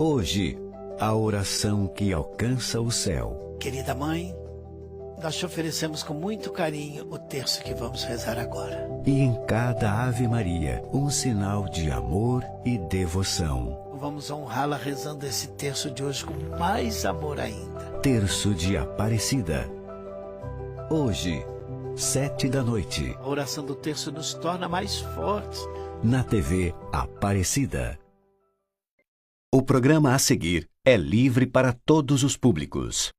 Hoje, a oração que alcança o céu. Querida Mãe, nós te oferecemos com muito carinho o terço que vamos rezar agora. E em cada Ave Maria, um sinal de amor e devoção. Vamos honrá-la rezando esse terço de hoje com mais amor ainda. Terço de Aparecida. Hoje, 19h. A oração do terço nos torna mais fortes. Na TV Aparecida. O programa a seguir é livre para todos os públicos.